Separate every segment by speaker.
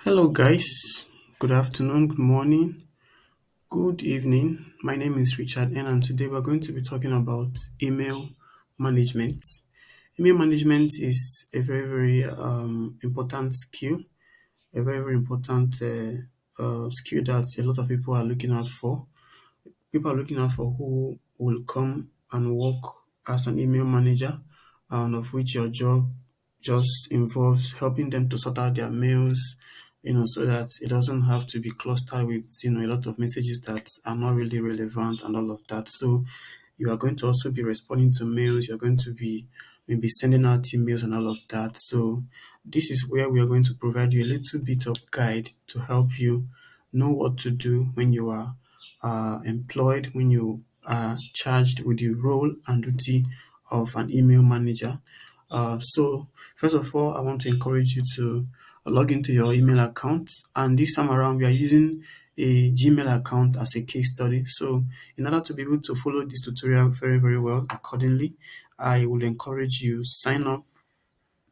Speaker 1: Hello, guys. Good afternoon, good morning, good evening. My name is Richard N, and today we're going to be talking about email management. Email management is a very important skill, a very important skill that a lot of people are looking out for. People are looking out for who will come and work as an email manager, and of which your job just involves helping them to sort out their mails, so that it doesn't have to be clustered with, a lot of messages that are not really relevant and all of that. So you are going to also be responding to mails, you're going to be maybe sending out emails and all of that. So this is where we are going to provide you a little bit of guide to help you know what to do when you are employed, when you are charged with the role and duty of an email manager. So first of all, I want to encourage you to log into your email account. And this time around, we are using a Gmail account as a case study. So in order to be able to follow this tutorial very well accordingly, I would encourage you sign up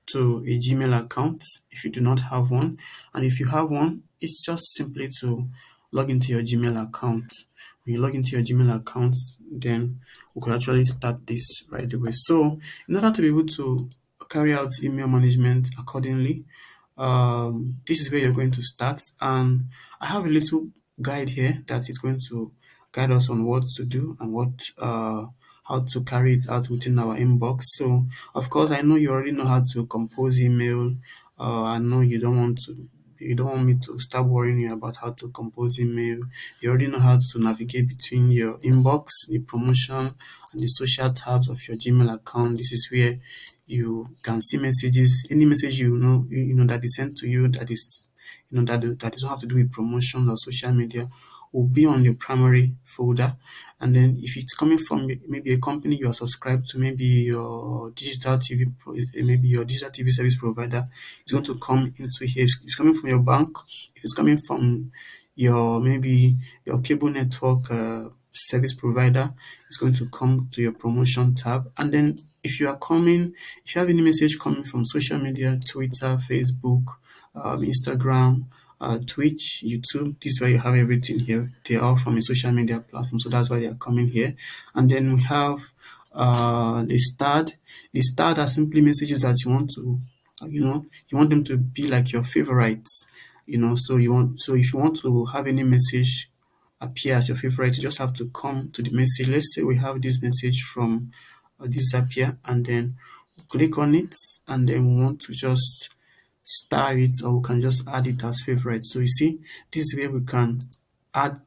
Speaker 1: to a Gmail account if you do not have one. And if you have one, it's just simply to log into your Gmail account. When you log into your Gmail account, then we could actually start this right away. So, in order to be able to carry out email management accordingly, this is where you're going to start. And I have a little guide here that is going to guide us on what to do and how to carry it out within our inbox. So, of course, I know you already know how to compose email. I know you don't want me to start worrying you about how to compose email. You already know how to navigate between your inbox, the promotion, and the social tabs of your Gmail account. This is where you can see messages, any message that is sent to you that is that doesn't have to do with promotion or social media will be on your primary folder. And then if it's coming from maybe a company you are subscribed to, maybe your digital TV, maybe your digital TV service provider, it's going to come into here. If it's coming from your bank, if it's coming from maybe your cable network service provider, it's going to come to your promotion tab. And then if you have any message coming from social media, Twitter, Facebook, Instagram, Twitch, YouTube. This is where you have everything here. They are all from a social media platform, so that's why they are coming here. And then we have the starred. The starred are simply messages that you want to, you want them to be like your favorites. So if you want to have any message appear as your favorite, you just have to come to the message. Let's say we have this message from this appear, and then click on it, and then we want to just star it, or we can just add it as favorite. So you see, this is where we can add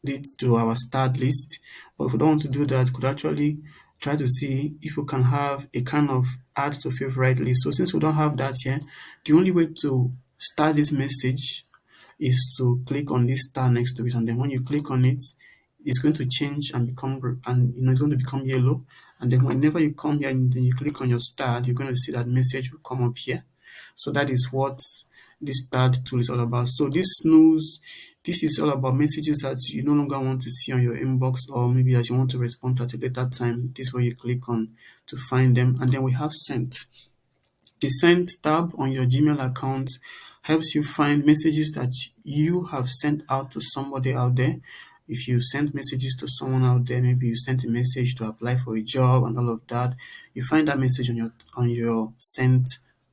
Speaker 1: it to our starred list. But if we don't want to do that, we could actually try to see if we can have a kind of add to favorite list. So since we don't have that here, the only way to start this message is to click on this star next to it, and then when you click on it, it's going to change and become and it's going to become yellow. And then whenever you come here and then you click on your star, you're going to see that message will come up here. So that is what this start tool is all about. So this is all about messages that you no longer want to see on your inbox, or maybe that you want to respond to at a later time. This is where you click on to find them. And then we have sent. The Sent tab on your Gmail account helps you find messages that you have sent out to somebody out there. If you sent messages to someone out there, maybe you sent a message to apply for a job and all of that, you find that message on your Sent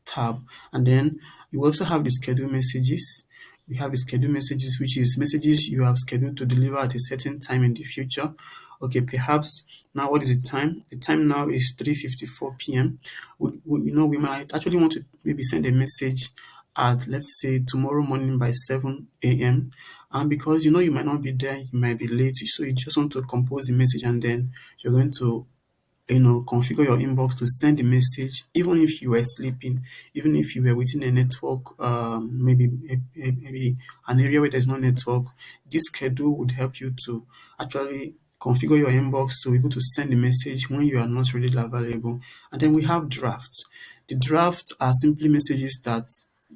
Speaker 1: tab. And then you also have the schedule messages. We have the schedule messages, which is messages you have scheduled to deliver at a certain time in the future. Okay, perhaps now what is the time? The time now is 3:54 p.m. We might actually want to maybe send a message at, let's say, tomorrow morning by 7 a.m. And because you might not be there, you might be late, so you just want to compose the message, and then you're going to configure your inbox to send a message, even if you were sleeping, even if you were within a network, maybe an area where there's no network. This schedule would help you to actually configure your inbox to be able to send a message when you are not really available. And then we have drafts. The drafts are simply messages that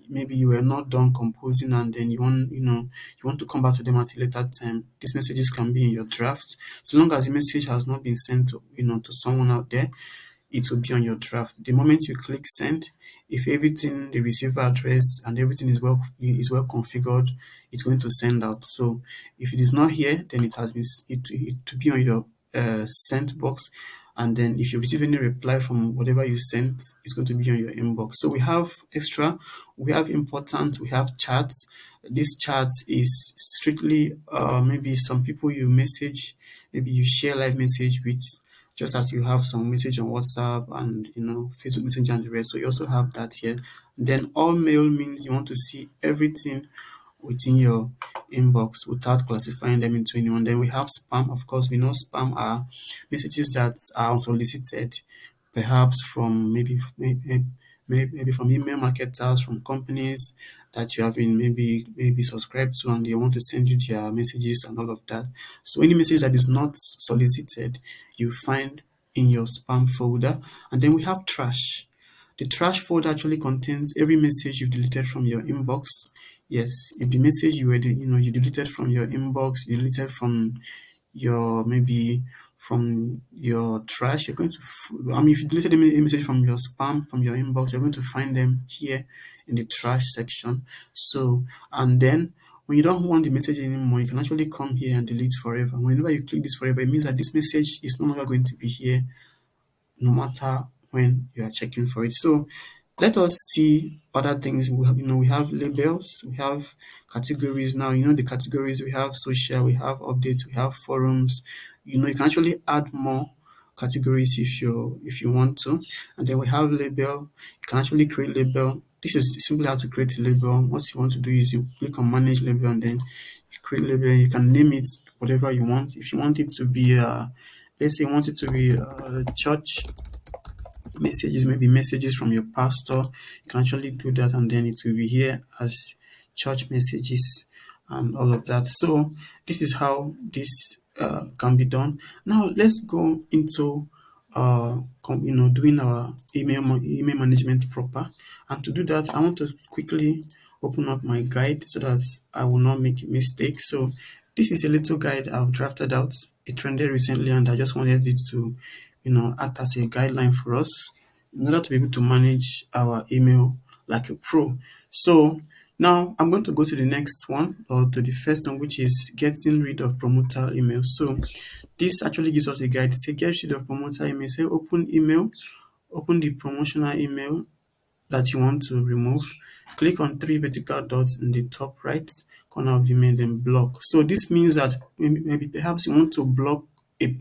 Speaker 1: maybe you were not done composing, and then you want to come back to them at a later time. These messages can be in your draft. So long as the message has not been sent to someone out there, it will be on your draft. The moment you click send, if everything, the receiver address and everything is well configured, it's going to send out. So if it is not here, then it has been it to be on your sent box. And then if you receive any reply from whatever you sent, it's going to be on your inbox. So we have extra, we have important, we have chats. This chat is strictly maybe some people you message, maybe you share live message with, just as you have some message on WhatsApp and Facebook Messenger and the rest. So you also have that here. Then all mail means you want to see everything within your inbox without classifying them into anyone. Then we have spam. Of course, we know spam are messages that are unsolicited, perhaps from maybe from email marketers, from companies that you have been maybe subscribed to, and they want to send you their messages and all of that. So any message that is not solicited, you find in your spam folder. And then we have trash. The trash folder actually contains every message you've deleted from your inbox. Yes, if the message you deleted from your inbox, you deleted from your maybe from your trash, you're going to if you deleted any message from your spam, from your inbox, you're going to find them here in the trash section. So, and then when you don't want the message anymore, you can actually come here and delete forever. Whenever you click this forever, it means that this message is no longer going to be here no matter when you are checking for it. So let us see other things. We have labels, we have categories. Now, the categories, we have social, we have updates, we have forums. You can actually add more categories if you want to. And then we have label. You can actually create label. This is simply how to create a label. What you want to do is you click on manage label, and then you create label. You can name it whatever you want. If you want it to be let's say you want it to be church messages, maybe messages from your pastor, you can actually do that, and then it will be here as church messages and all of that. So this is how this can be done. Now let's go into doing our email management proper. And to do that, I want to quickly open up my guide so that I will not make a mistake. So this is a little guide I've drafted out. It trended recently, and I just wanted it to act as a guideline for us in order to be able to manage our email like a pro. So now I'm going to go to the next one, or to the first one, which is getting rid of promoter emails. So this actually gives us a guide. Say get rid of promoter email. Say open the promotional email that you want to remove. Click on three vertical dots in the top right corner of the email, then block. So this means that maybe perhaps you want to block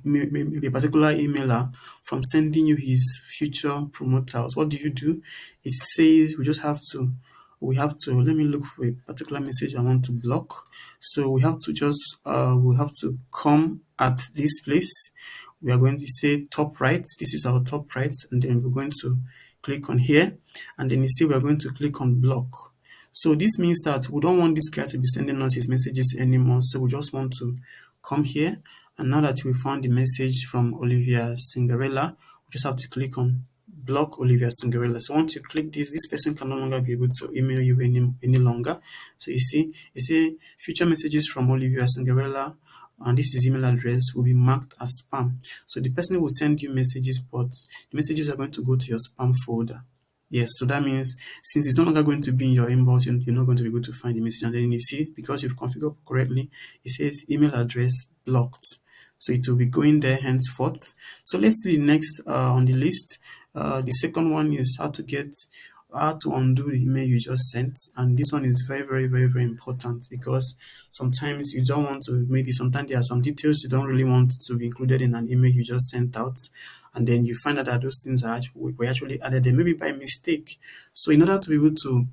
Speaker 1: maybe a particular emailer from sending you his future promoters. What do you do? It says we have to let me look for a particular message I want to block. So we have to come at this place. We are going to say top right. This is our top right, and then we're going to click on here, and then you see we're going to click on block. So this means that we don't want this guy to be sending us his messages anymore. So we just want to come here, and now that we found the message from Olivia Cinderella, we just have to click on block Olivia Cinderella. So once you click this person can no longer be able to email you any longer. So you see future messages from Olivia Cinderella, and this is email address, will be marked as spam. So the person will send you messages, but the messages are going to go to your spam folder. Yes, so that means since it's no longer going to be in your inbox, you're not going to be able to find the message. And then you see, because you've configured correctly, it says email address blocked. So it will be going there henceforth. So let's see the next on the list. The second one is how to undo the email you just sent. And this one is very, very, very, very important, because sometimes you don't want to, maybe sometimes there are some details you don't really want to be included in an email you just sent out. And then you find out that those things were actually added there, maybe by mistake. So in order to be able to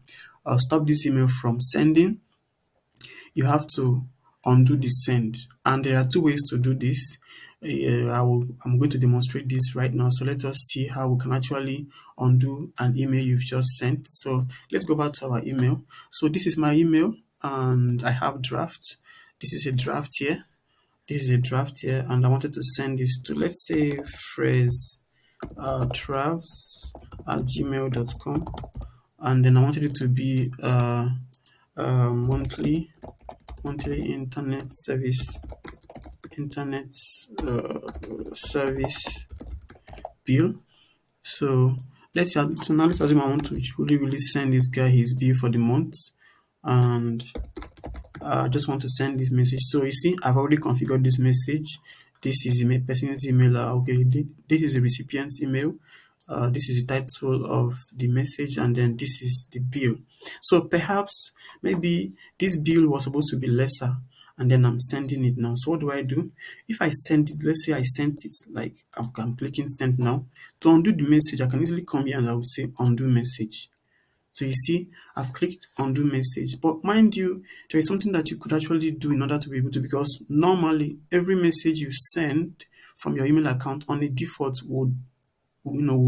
Speaker 1: stop this email from sending, you have to undo the send. And there are two ways to do this. I'm going to demonstrate this right now. So let us see how we can actually undo an email you've just sent. So let's go back to our email. So this is my email, and I have draft. This is a draft here. This is a draft here, and I wanted to send this to, let's say, phrase drafts at gmail.com, and then I wanted it to be monthly internet service bill. So So now let's assume I want to really send this guy his bill for the month, and I just want to send this message. So you see, I've already configured this message. This is the person's email. Okay, this is the recipient's email. This is the title of the message, and then this is the bill. So perhaps maybe this bill was supposed to be lesser, and then I'm sending it now. So what do I do? If I send it, let's say I sent it, like I'm clicking send now. To undo the message, I can easily come here and I will say undo message. So you see, I've clicked undo message. But mind you, there is something that you could actually do in order to be able to, because normally every message you send from your email account on a default will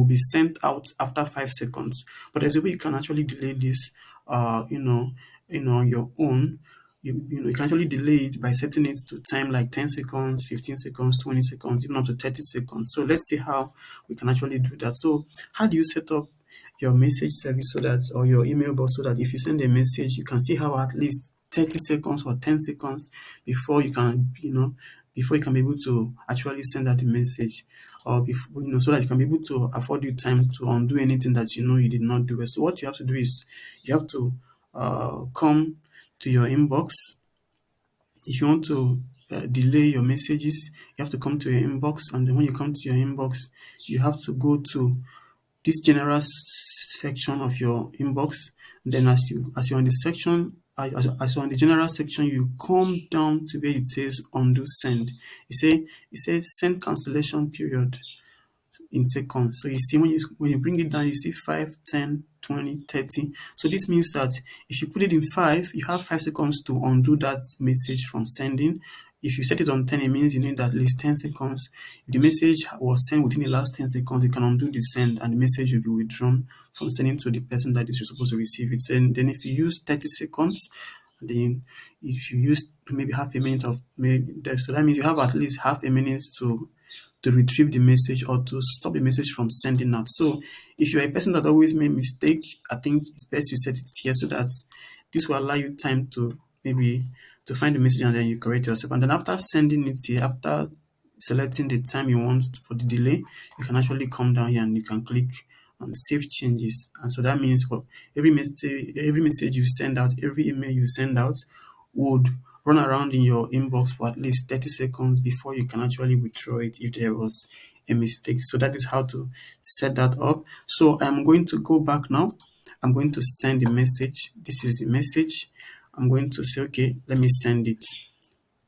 Speaker 1: be sent out after 5 seconds. But there's a way you can actually delay this on your own. You can actually delay it by setting it to time like 10 seconds, 15 seconds, 20 seconds, even up to 30 seconds. So let's see how we can actually do that. So how do you set up your message service so that, or your email box, so that if you send a message, you can see how at least 30 seconds or 10 seconds before you can, before you can be able to actually send out the message, or before, so that you can be able to afford you time to undo anything that you did not do. So what you have to do is you have to come to your inbox. If you want to delay your messages, you have to come to your inbox, and then when you come to your inbox, you have to go to this general section of your inbox. Then as you're on the section, as you're on the general section, you come down to where it says undo send. It says send cancellation period in seconds. So you see, when you bring it down, you see 5, 10, 20, 30. So this means that if you put it in 5, you have 5 seconds to undo that message from sending. If you set it on 10, it means you need at least 10 seconds. If the message was sent within the last 10 seconds, you can undo the send, and the message will be withdrawn from sending to the person that is supposed to receive it. And then if you use 30 seconds, then if you use maybe half a minute of maybe, so that means you have at least half a minute to retrieve the message or to stop the message from sending out. So if you're a person that always make mistake, I think it's best you set it here so that this will allow you time to maybe to find the message, and then you correct yourself. And then after sending it here, after selecting the time you want for the delay, you can actually come down here and you can click on save changes. And so that means for every message you send out, every email you send out would run around in your inbox for at least 30 seconds before you can actually withdraw it if there was a mistake. So that is how to set that up. So I'm going to go back now. I'm going to send the message. This is the message. I'm going to say, okay, let me send it.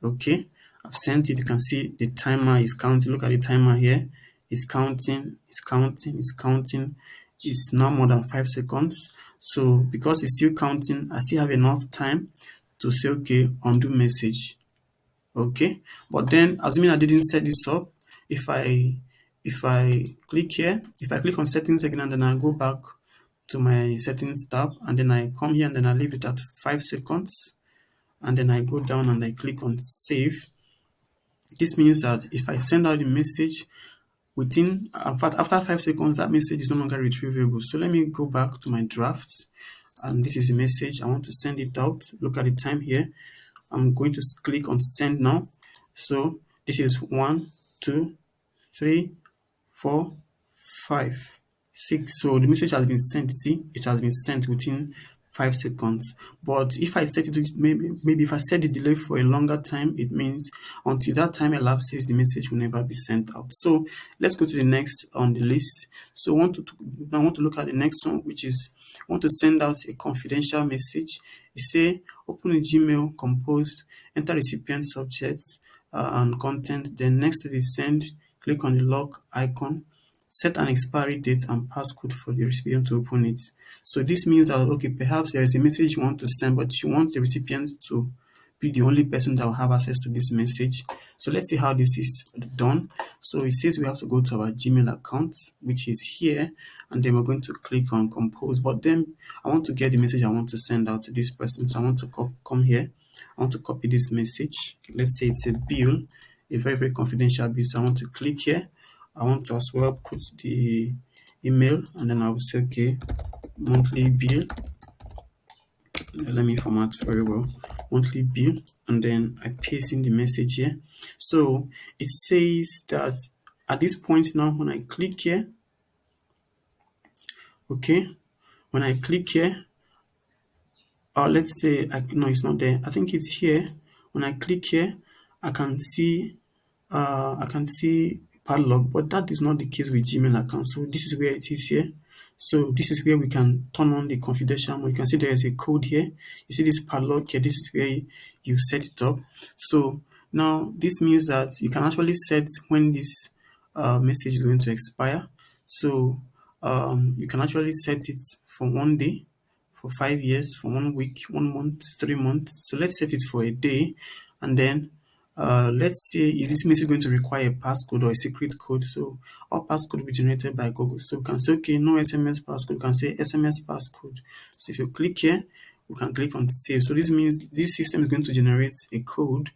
Speaker 1: Okay, I've sent it. You can see the timer is counting. Look at the timer here. It's counting, it's counting, it's counting. It's now more than 5 seconds. So because it's still counting, I still have enough time to say, okay, undo message. Okay, but then assuming I didn't set this up, if I click here, if I click on settings again, and then I go back to my settings tab, and then I come here and then I leave it at 5 seconds, and then I go down and I click on save. This means that if I send out the message within, in fact, after 5 seconds, that message is no longer retrievable. So let me go back to my draft, and this is the message. I want to send it out. Look at the time here. I'm going to click on send now. So this is 1, 2, 3, 4, 5, 6. So the message has been sent. See, it has been sent within 5 seconds. But if I set it with maybe if I set the delay for a longer time, it means until that time elapses, the message will never be sent out. So let's go to the next on the list. So I want to look at the next one, which is I want to send out a confidential message. You say open a Gmail, compose, enter recipient subjects and content. Then next to the send, click on the log icon, set an expiry date and passcode for the recipient to open it. So this means that, okay, perhaps there is a message you want to send, but you want the recipient to be the only person that will have access to this message. So let's see how this is done. So it says we have to go to our Gmail account, which is here, and then we're going to click on compose. But then I want to get the message I want to send out to this person. So I want to come here. I want to copy this message. Let's say it's a bill, a very, very confidential bill. So I want to click here. I want to as well put the email, and then I will say, okay, monthly bill. Let me format very well. Monthly bill, and then I paste in the message here. So it says that at this point now, when I click here, Okay. When I click here, or let's say no, it's not there. I think it's here. When I click here, I can see padlock, but that is not the case with Gmail account. So this is where it is here. So this is where we can turn on the confidential mode. You can see there is a code here. You see this padlock here. This is where you set it up. So now this means that you can actually set when this message is going to expire. So you can actually set it for 1 day, for 5 years, for 1 week, 1 month, 3 months. So let's set it for a day, and then let's say, is this message going to require a passcode or a secret code? So all passcode will be generated by Google. So we can say, okay, no SMS passcode. We can say SMS passcode. So if you click here, we can click on save. So this means this system is going to generate a code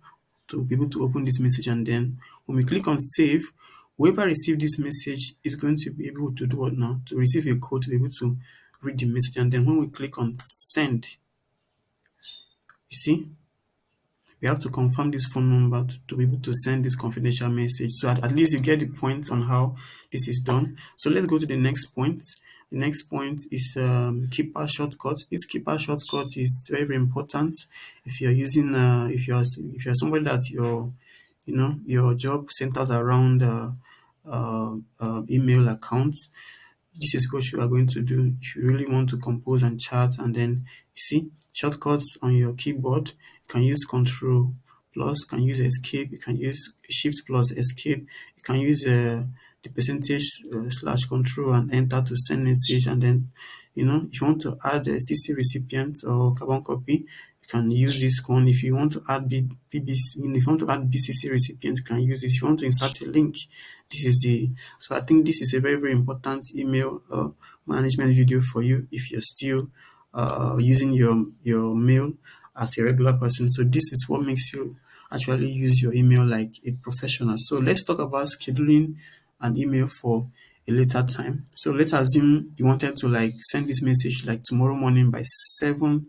Speaker 1: to be able to open this message, and then when we click on save, whoever received this message is going to be able to do what now? To receive a code to be able to read the message, and then when we click on send, you see, we have to confirm this phone number to be able to send this confidential message. So at least you get the point on how this is done. So let's go to the next point. The next point is keeper shortcut. This keeper shortcut is very, very important if you're using if you're somebody that your job centers around email accounts. This is what you are going to do if you really want to compose and chat. And then you see shortcuts on your keyboard. You can use Control plus, you can use Escape, you can use Shift plus Escape, you can use the percentage slash Control and Enter to send message. And then if you want to add a CC recipient or carbon copy, you can use this one. If you want to add BBC, if you want to add BCC recipient, you can use it. If you want to insert a link, this is the. So I think this is a very, very important email management video for you if you're still using your mail as a regular person. So this is what makes you actually use your email like a professional. So let's talk about scheduling an email for a later time. So let's assume you wanted to like send this message like tomorrow morning by 7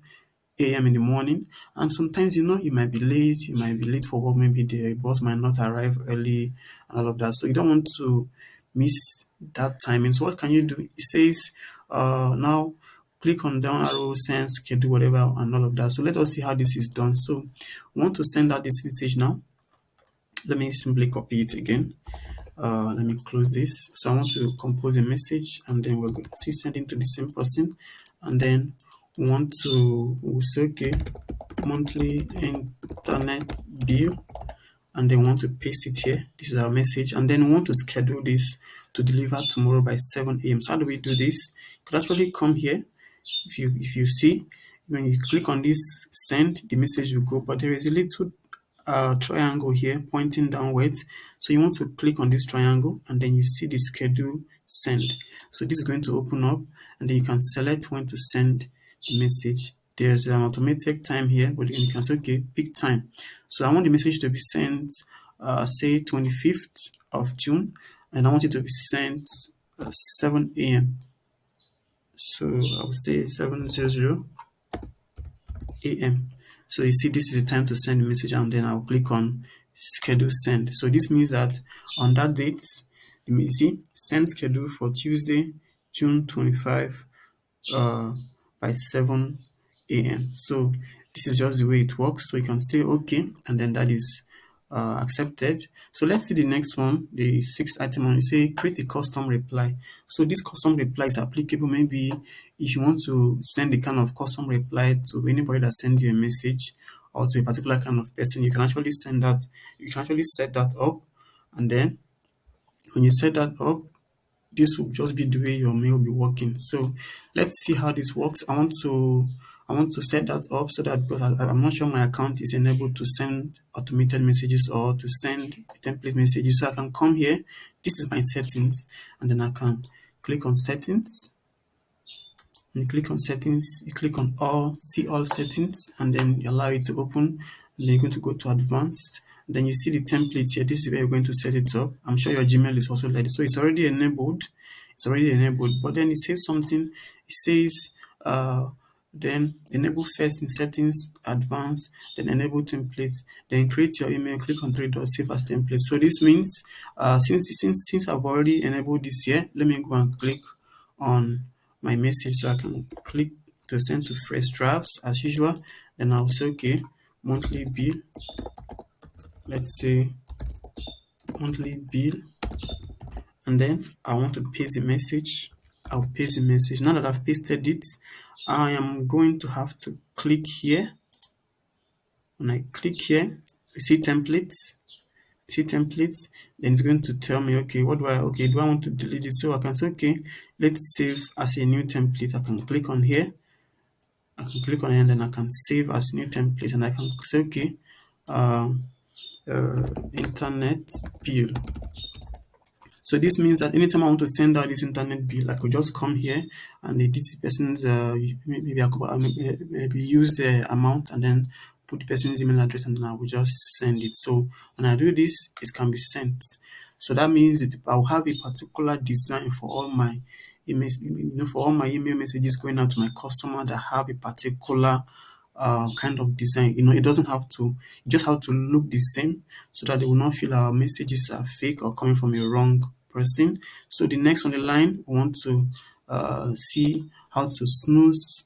Speaker 1: a.m. in the morning, and sometimes you might be late, for work, maybe the boss might not arrive early and all of that. So you don't want to miss that timing. So what can you do? It says now click on down arrow, send, schedule, whatever, and all of that. So let us see how this is done. So we want to send out this message now. Let me simply copy it again. Let me close this. So I want to compose a message, and then we're going to see sending to the same person, and then we'll say okay, monthly internet bill, and then we want to paste it here. This is our message, and then we want to schedule this to deliver tomorrow by 7 a.m. So how do we do this? You could actually come here. If you see, when you click on this send, the message will go, but there is a little triangle here pointing downwards. So you want to click on this triangle, and then you see the schedule send. So this is going to open up, and then you can select when to send the message. There's an automatic time here, but then you can say, okay, pick time. So I want the message to be sent, say 25th of June, and I want it to be sent 7 a.m. So I'll say 7:00 a.m. So you see, this is the time to send the message, and then I'll click on schedule send. So this means that on that date, you see, send schedule for Tuesday, June 25, uh, by 7 a.m. So this is just the way it works. So you can say okay, and then that is accepted. So let's see the next one, the sixth item on. You say create a custom reply. So this custom reply is applicable maybe if you want to send a kind of custom reply to anybody that sends you a message, or to a particular kind of person. You can actually send that. You can actually set that up, and then when you set that up, this will just be the way your mail will be working. So let's see how this works. I want to set that up so that, because I'm not sure my account is enabled to send automated messages or to send template messages. So I can come here. This is my settings, and then I can click on settings. When you click on settings, you click on see all settings, and then you allow it to open. And then you're going to go to advanced. Then you see the template here. This is where you're going to set it up. I'm sure your Gmail is also like this. So it's already enabled. But then it says something. It says then enable first in settings, advanced, then enable templates, then create your email, click on three dots, save as template. So this means since I've already enabled this here, let me go and click on my message. So I can click to send to fresh drafts as usual. Then I'll say, okay, monthly bill. Let's say monthly bill. And then I want to paste the message. I'll paste the message. Now that I've pasted it, I am going to have to click here. When I click here, you see templates. You see templates, then it's going to tell me, okay, what do I, okay, do I want to delete it? So I can say, okay, let's save as a new template. I can click on here. I can click on it and then I can save as new template, and I can say, okay, um, internet bill. So this means that anytime I want to send out this internet bill, I could just come here and edit the person's, maybe I could maybe use the amount and then put the person's email address, and then I will just send it. So when I do this, it can be sent. So that means that I'll have a particular design for all my emails, for all my email messages going out to my customer that have a particular kind of design. It doesn't have to, it just have to look the same so that they will not feel our messages are fake or coming from a wrong person. So the next on the line, we want to see how to snooze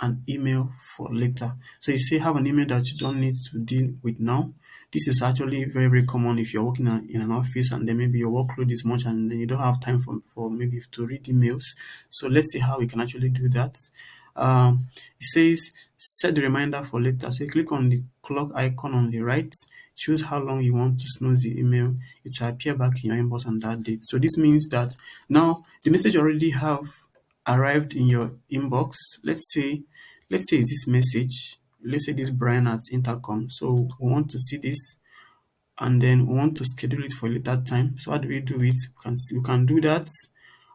Speaker 1: an email for later. So you say have an email that you don't need to deal with now. This is actually very, very common if you're working in an office and then maybe your workload is much and then you don't have time for maybe to read emails. So let's see how we can actually do that. It says set the reminder for later. So you click on the clock icon on the right, choose how long you want to snooze the email. It will appear back in your inbox on that date. So this means that now the message already have arrived in your inbox. Let's say it's this message. Let's say this Brian at Intercom. So we want to see this and then we want to schedule it for a later time. So how do we do it? We can do that.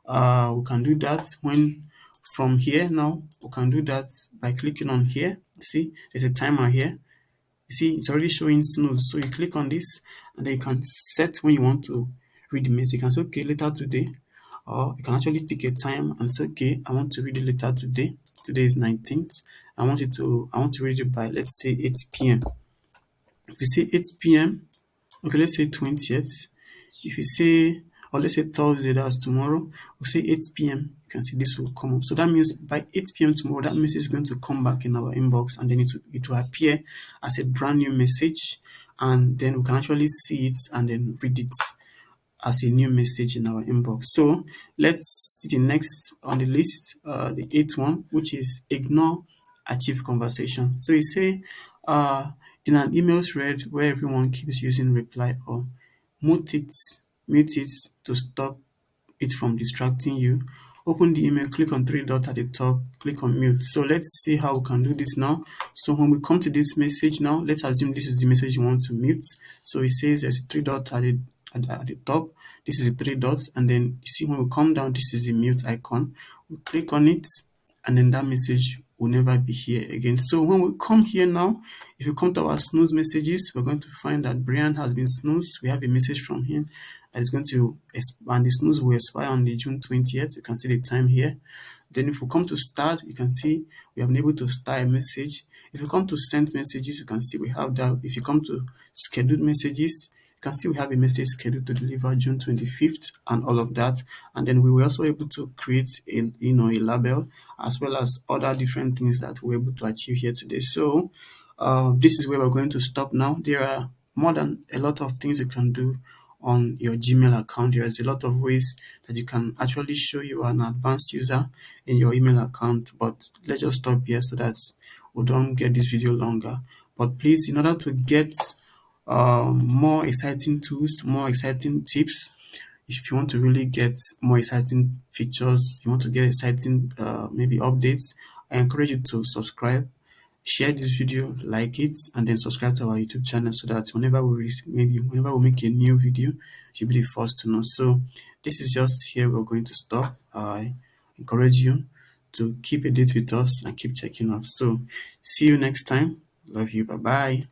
Speaker 1: We can do that when from here now. We can do that by clicking on here. See, there's a timer here. You see, it's already showing snooze. So you click on this and then you can set when you want to read the message. You can say, okay, later today. Or you can actually pick a time and say, okay, I want to read it later today. Today is 19th. I want to read it by, let's say, 8 p.m. If you say 8 p.m., okay, let's say 20th. If you say, or let's say Thursday, that's tomorrow, we'll say 8 p.m. You can see this will come up. So that means by 8 p.m. tomorrow, that message is going to come back in our inbox and then it will appear as a brand new message. And then we can actually see it and then read it as a new message in our inbox. So let's see the next on the list, the eighth one, which is ignore achieve conversation. So you say, in an email thread where everyone keeps using reply or mute it, mute it to stop it from distracting you. Open the email, click on three dots at the top, click on mute. So let's see how we can do this now. So when we come to this message now, let's assume this is the message you want to mute. So it says there's a three dot at the top. This is the three dots, and then you see when we come down, this is the mute icon. We click on it, and then that message will never be here again. So when we come here now, if you come to our snooze messages, we're going to find that Brian has been snoozed. We have a message from him that is going to and the snooze will expire on the June 20th. You can see the time here. Then if we come to start, you can see we have been able to start a message. If you come to send messages, you can see we have that. If you come to scheduled messages, you can see we have a message scheduled to deliver June 25th and all of that. And then we were also able to create a label as well as other different things that we're able to achieve here today. So this is where we're going to stop now. There are more than a lot of things you can do on your Gmail account. There is a lot of ways that you can actually show you are an advanced user in your email account. But let's just stop here so that we don't get this video longer. But please, in order to get more exciting tools, more exciting tips, if you want to really get more exciting features, you want to get exciting maybe updates, I encourage you to subscribe, share this video, like it, and then subscribe to our YouTube channel so that whenever we make a new video, you'll be the first to know. So this is just here we're going to stop. I encourage you to keep a date with us and keep checking up. So see you next time. Love you. Bye bye.